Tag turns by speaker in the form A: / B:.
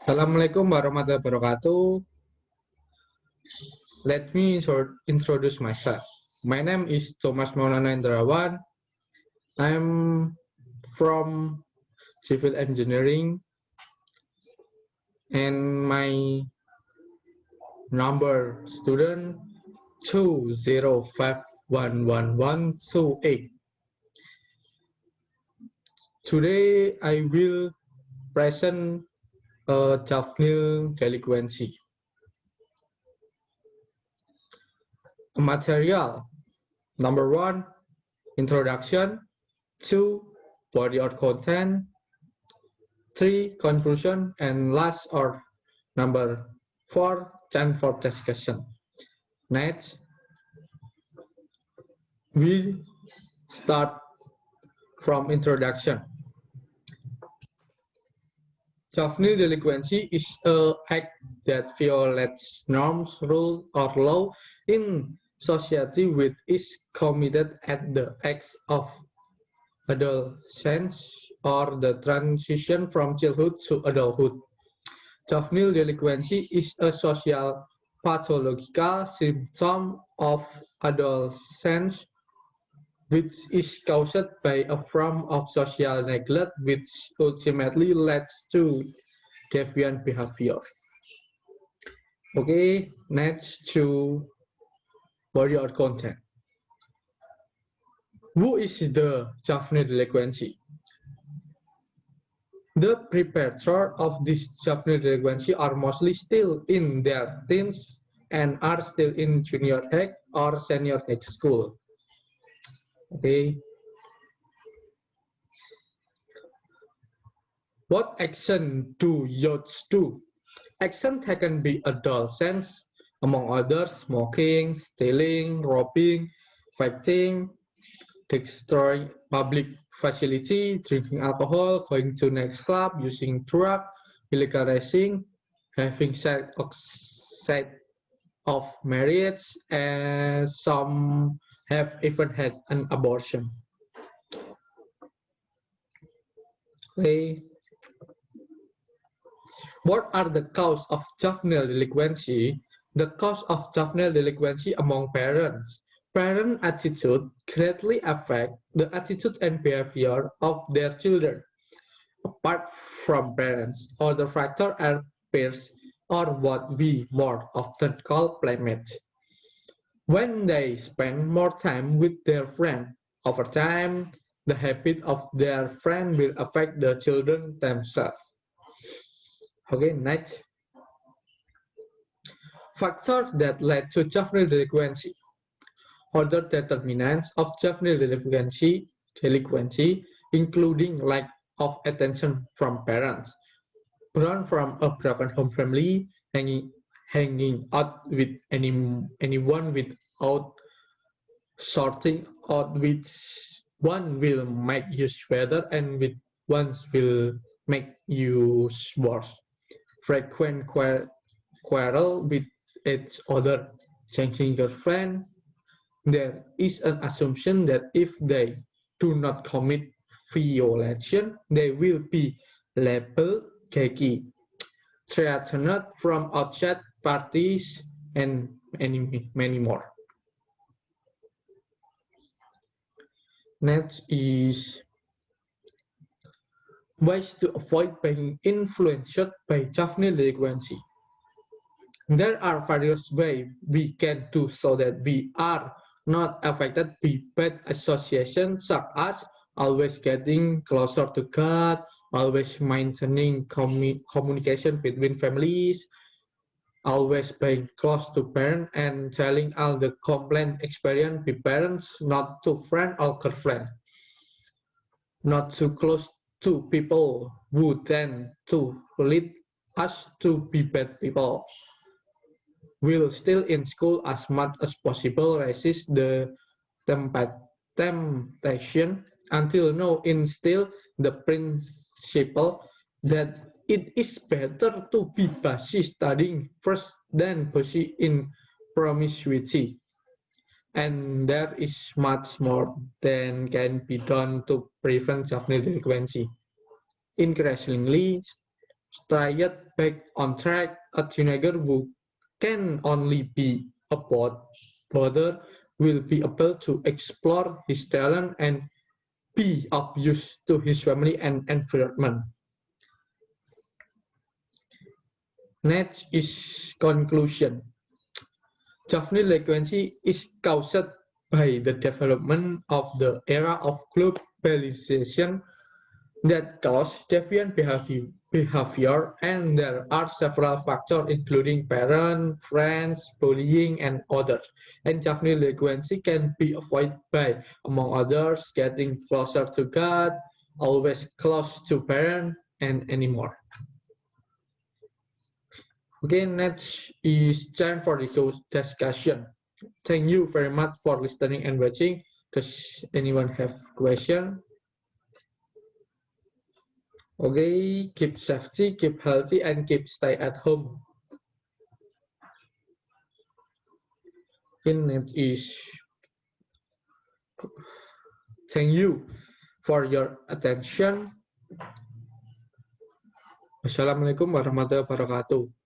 A: Assalamualaikum warahmatullahi wabarakatuh. Let me introduce myself. My name is Tomas Maulana Hendrawan. I'm from civil engineering, and my number student 2051128. Today I will present juvenile delinquency. Material number 1, introduction. 2, body or content. 3, conclusion, and last or number 4, chance for discussion. Next, we start from introduction. Juvenile delinquency is an act that violates norms, rules, or law in society which is committed at the age of adolescence or the transition from childhood to adulthood. Juvenile delinquency is a social pathological symptom of adolescence which is caused by a form of social neglect which ultimately leads to deviant behavior. Okay, next to body or content. Who is the juvenile delinquency? The perpetrators of this juvenile delinquency are mostly still in their teens and are still in junior high or senior high school. Okay. What action do youths do? Action taken by adolescents, among others, smoking, stealing, robbing, fighting, destroying public facility, drinking alcohol, going to next club, using drug, illegal racing, having sex outside of marriage, and some have even had an abortion. Okay. What are the causes of juvenile delinquency? The cause of juvenile delinquency among parents. Parent attitude greatly affect the attitude and behavior of their children. Apart from parents, other factors are peers or what we more often call playmates. When they spend more time with their friend, over time, the habit of their friend will affect the children themselves. Okay, next. Factors that led to juvenile delinquency. Other determinants of juvenile delinquency including lack of attention from parents, born from a broken home family, hanging out with anyone without sorting out which one will make you better and which ones will make you worse. Frequent quarrel with each other, changing girlfriend. There is an assumption that if they do not commit violation, they will be labeled gay, threatened from outside parties, and many more. Next is ways to avoid being influenced by juvenile delinquency. There are various ways we can do so that we are not affected by bad associations, such as always getting closer to God, always maintaining communication between families, always being close to parents, and telling all the complaint experience with parents, not to friend or girlfriend, not too close to people who tend to lead us to be bad people. Will still in school as much as possible, resist the temptation until now instill the principle that it is better to be busy studying first than busy in promiscuity. And there is much more than can be done to prevent juvenile delinquency. Increasingly, strayed back on track, a teenager who can only be a brother will be able to explore his talent and be of use to his family and environment. Next is conclusion. Juvenile delinquency is caused by the development of the era of globalization that cause deviant behavior, and there are several factors including parents, friends, bullying, and others. And juvenile delinquency can be avoided by, among others, getting closer to God, always close to parents, and anymore. Okay, next is time for the discussion. Thank you very much for listening and watching. Does anyone have question? Okay, keep safety, keep healthy, and keep stay at home. Next is thank you for your attention. Wassalamualaikum warahmatullahi wabarakatuh.